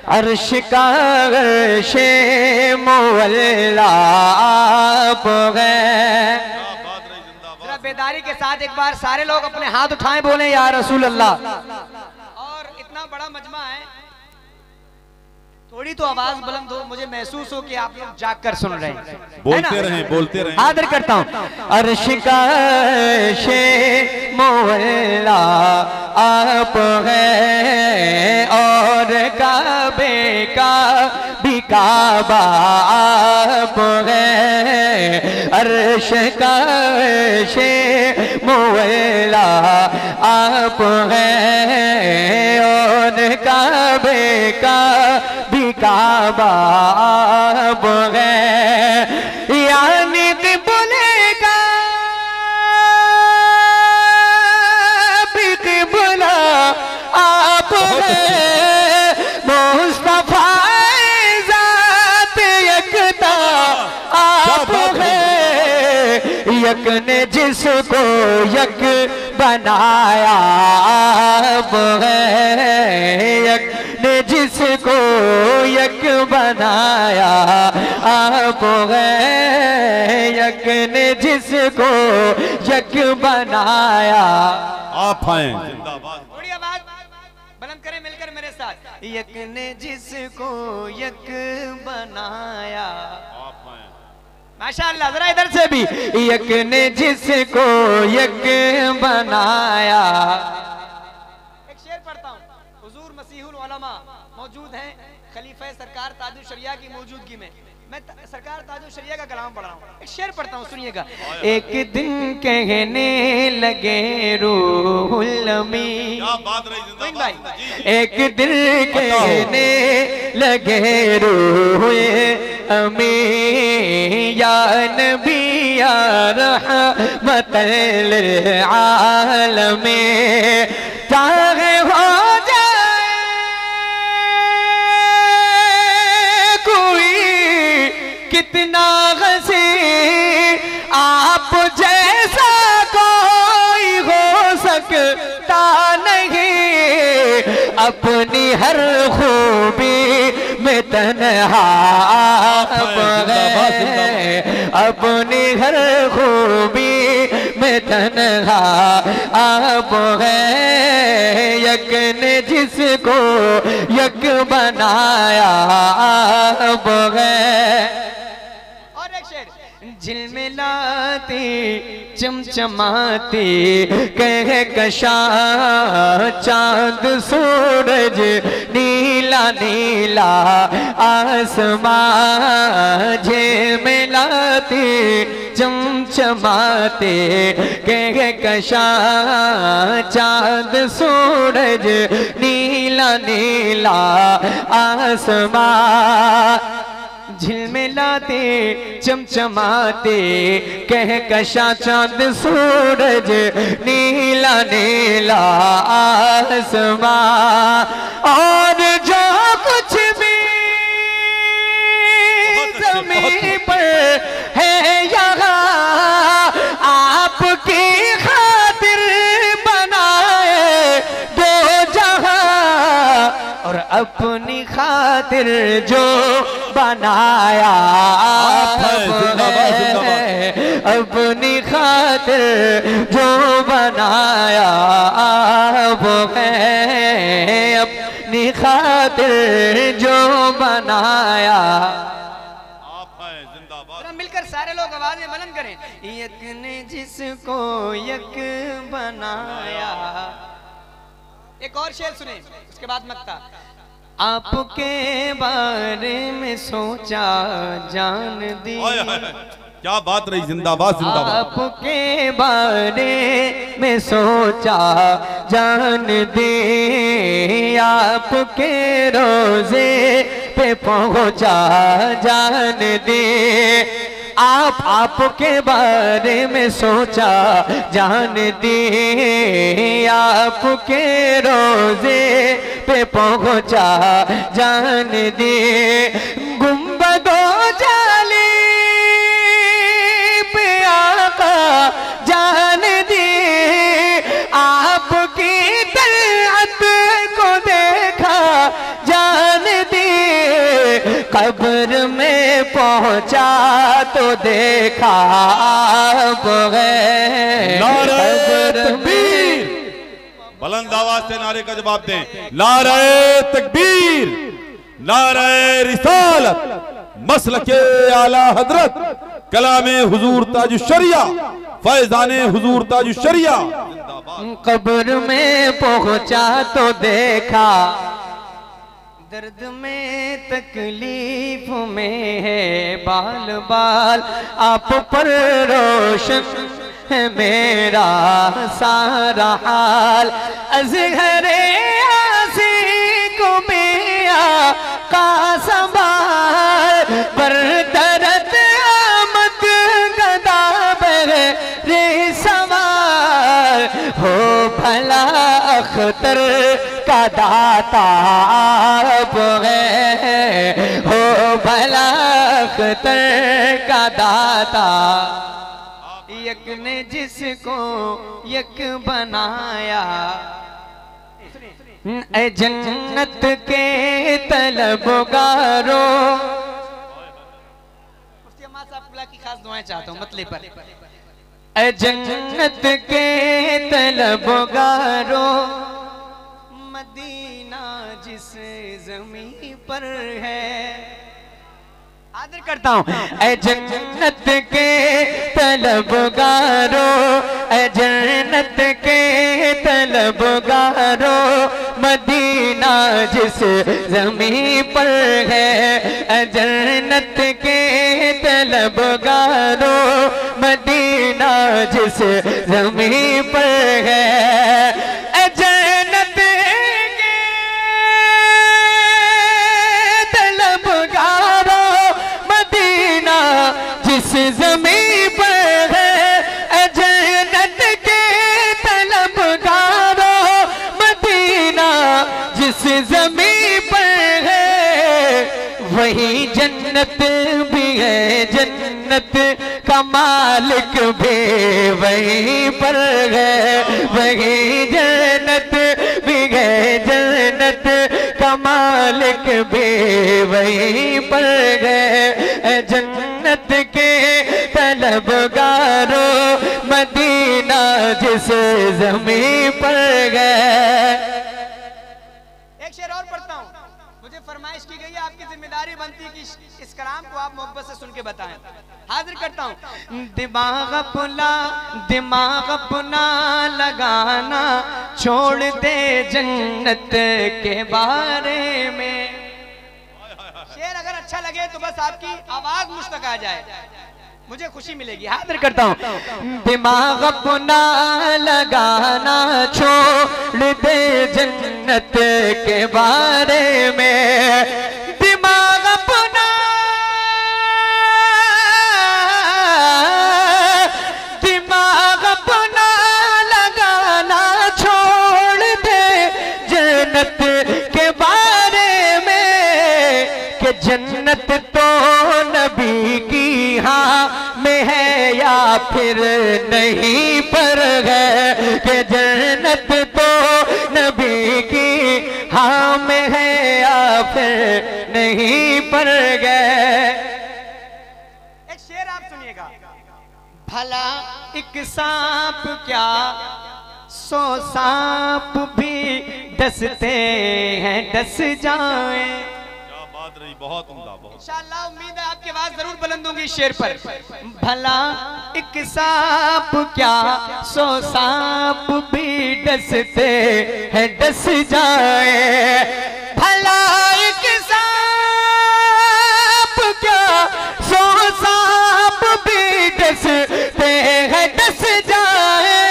अर्श का अर्शे मुअल्ला आप हैं। जरा बेदारी के साथ एक बार सारे लोग अपने हाथ उठाएं, बोले या रसूल अल्लाह। और इतना बड़ा मजमा है, थोड़ी तो आवाज बुलंद हो, मुझे महसूस हो कि आप लोग जाग कर सुन रहे हैं। बोलते रहें, बोलते रहें। आदर करता हूँ। अर्श का अर्शे मुअल्ला आप हैं और काबे का भी काबा आप हैं। अर्श का अर्शे मुअल्ला आप हैं और काबे का भी काबा आप हैं। यानी बोलेगा बिक़िबला आप हैं। मुस्तफा ज़ात यकता आप हैं। यक ने जिसको यक बनाया आप हैं। यक ने जिसको यक बनाया आप हैं। यक ने जिसको यक बनाया आप हैं। जिंदाबाद। थोड़ी आवाज बुलंद करें मिलकर मेरे साथ। यक ने जिसको यक बनाया आप हैं। माशाअल्लाह। जरा इधर से भी। यक ने जिसको यक बनाया। एक शेर पढ़ता हूँ। हुजूर मसीहुल उलमा मौजूद हैं खलीफा सरकार ताजुल शरिया की मौजूदगी में। मैं सरकार ताजुल शरिया का कलाम पढ़ रहा हूँ। एक शेर पढ़ता हूँ, सुनिएगा। एक दिन कहने लगे रूहुल अमीन। क्या बात रही। भाई एक दिन कहने लगे रूहुल अमीन या नबी या रहमतल लिल आलमीन। चाहे हो कितना हंसी आप जैसा कोई हो सकता नहीं। अपनी हर खूबी में तन्हा आप हैं। अपनी हर खूबी में तन्हा आप हैं। यक ने जिसको यक बनाया आप हैं। झिलमिलाती चमचमाती कहकशा चांद सूरज नीला नीला आसमां। झिलमिलाती चमचमाते कहकशा चांद सूरज नीला नीला आसमां। झिलमिलाते चमचमाते कहकशा चांद सूरज नीला नीला आसमां। और जो कुछ भी ज़मीन पर है यहाँ आपकी खातिर बनाए दो जहां। और अपनी खातिर जो बनाया आप हैं। अपनी खातिर जो बनाया आप हैं। अपनी खातिर जो बनाया आप हैं। जिंदाबाद। मिलकर सारे लोग आवाज में बुलंद करें। यक ने जिसको यक बनाया। एक और शेर सुने, उसके बाद मक्ता। आपके बारे में सोचा जान दी। क्या बात रही। जिंदाबाद। जिंदाबाद। आपके बारे में सोचा जान दी। आपके रोजे पे पहुंचा जान दी। आपके बारे में सोचा जान दी। आपके रोजे पे पहुंचा जान दी। गुंबदो जाली पे आका जान दी। आपकी तलअत को देखा जान दी। कब्र में पहुंचा तो देखा आप गए। नारे तकबीर, बुलंद आवाज से नारे का जवाब दें। नारे तकबीर, नारे रिसालत, मसलके आला हजरत, कलामे हुजूर ताजुश शरिया, फैजाने हुजूर ताजुश शरिया। कब्र में पहुंचा तो देखा, दर्द में तकलीफ में है बाल बाल, आप पर रोशन है मेरा सारा हाल। अज़हरे आसी को मिया का संभाल, पर दर्द आमद गदा रे सवाल। हो भला अख्तर का दाता आप है, हो भला अख्तर का दाता। यक ने जिसको यक बनाया, ए जन्नत के तलबगारों। मुफ्ती अम्मा साहब की खास दुआएं चाहता हूँ मतले पर। ए जन्नत के तलबगारों, मदीना जिस ज़मीं पर है, आदर करता हूँ। ए जन्नत के तलबगारों, ए जन्नत के तलबगारों, मदीना जिस ज़मीं पर है। ए जन्नत के तलबगारों, मदीना जिस ज़मीं पर है। ए जन्नत के तलबगारों, मदीना जिस ज़मीं पर है। जन्नत के तलबगारों, मदीना जिस ज़मीं पर है, वही जन्नत भी है, जन्नत का मालिक भी वहीं पर है। वही जन्नत भी है, जन्नत का मालिक भी वहीं पर है। जन्नत के तलबगारों, मदीना जिस ज़मीं पर है। एक शेर और पढ़ता हूँ। मुझे फरमाइश की गई है, आपकी जिम्मेदारी बनती है कि इस कलाम को आप मोहब्बत से सुन के बताएं। हाजिर करता हूँ। दिमाग अपना लगाना छोड़ दे जन्नत के बारे में। शेर अगर अच्छा लगे तो बस आपकी आवाज मुझ तक आ जाए, मुझे खुशी मिलेगी। हाजिर करता हूँ। दिमाग अपना लगाना छोड़ दे जन्नत के बारे में। दिमाग अपना लगाना छोड़ दे जन्नत के बारे में, कि जन्नत तो नबी की हाँ में है या फिर नहीं पर है। कि जन्नत तो नबी की हाँ में है या फिर नहीं पर गए। एक शेर आप सुनिएगा। भला एक सांप क्या 100 सांप भी डसते हैं, डस जाएं। क्या बात रही, बहुत उम्दा, बहुत। इंशाअल्लाह उम्मीद है आपकी आवाज जरूर बुलंद होगी इस शेर पर। भला एक सांप क्या 100 सांप भी डसते हैं, डस जाए। भला एक सांप क्या 100 सांप भी डसते हैं, डस जाए।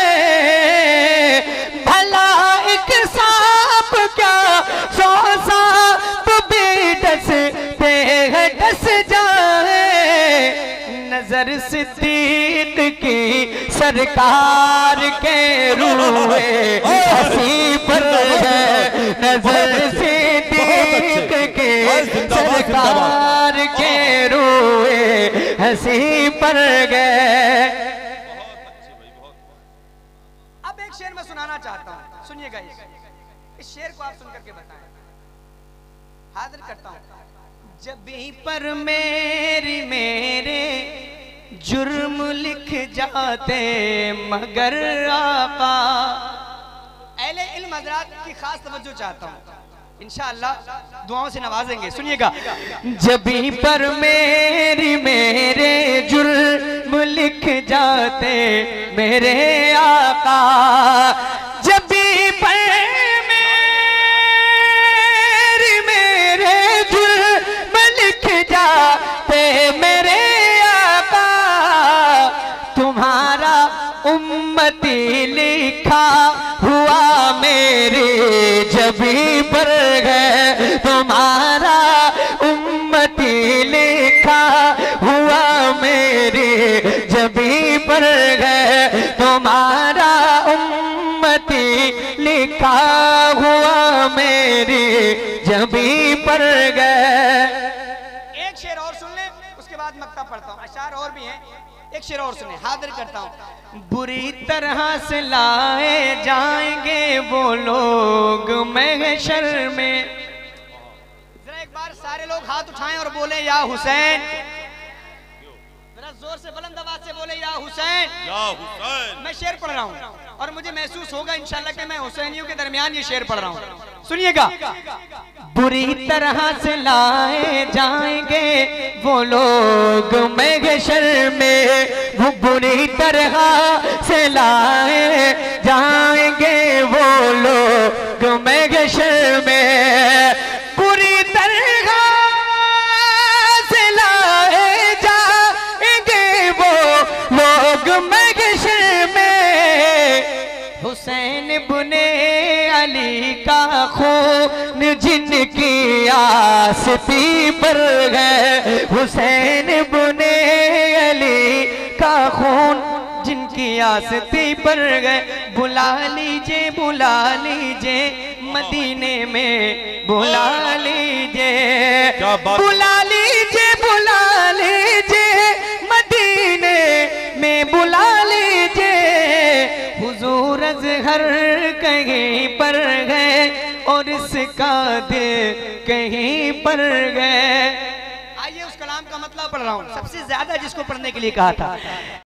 भला एक सांप क्या 100 सांप भी डसते हैं, डस जाए। नजर सिद्दीक की सरकार के रूए हंसी पर है। नजर सिद्दीक के सरकार के रूए हंसी पर गए। अब एक शेर मैं सुनाना चाहता हूँ, सुनिएगा। इस शेर को आप सुन करके बताएं। हाजिर करता हूँ। जबी पर मेरे जुर्म लिख जाते मगर आका। अहले इल्म हज़रात की खास तवज्जो चाहता हूँ, इंशाअल्लाह दुआओं से नवाजेंगे। सुनिएगा। जबी पर मेरे जुर्म लिख जाते मेरे आका, जबी पर मेरे जुर्म लिख जाते मेरे आका, तुम्हारा उम्मती लिखा हुआ मेरे जबी पर है, तुम्हारा उम्मती लिखा हुआ मेरे जबी पर है, तुम्हारा उम्मती लिखा हुआ मेरे जबी पर गए। एक शेर और सुन ले, उसके बाद मक्ता पढ़ता हूँ। अशार और भी हैं, एक शेर और सुने, हाजिर करता हूँ। बुरी तरह से लाए जाएंगे वो लोग महशर में। जरा एक बार सारे लोग हाथ उठाएं और बोले या हुसैन। जरा जोर से बुलंद आवाज से बोले या हुसैन। या हुसैन। मैं शेर पढ़ रहा हूँ और मुझे महसूस होगा इंशाल्लाह कि मैं हुसैनियों के दरमियान ये शेर पढ़ रहा हूँ। सुनिएगा। बुरी तरह से लाए जाएंगे वो लोग महशर में, वो बुरी तरह से लाए जाएंगे वो लोग महशर में, बुरी तरह से लाए जाएंगे वो लोग महशर में। हुसैन बुने अली का खून जिनकी आस्ती पर है, हुसैन बुने अली का खून जिनकी आस्ती पर गए। बुला लीजिए मदीने में, बुला लीजिए, बुला लीजिए मदीने में, बुला लीजिए। हुजूर अज़हर कहीं पर गए और इसका दिल कहीं पर गए। आइए उस कलाम का मतलब पढ़ रहा हूँ, सबसे ज्यादा जिसको पढ़ने के लिए कहा था।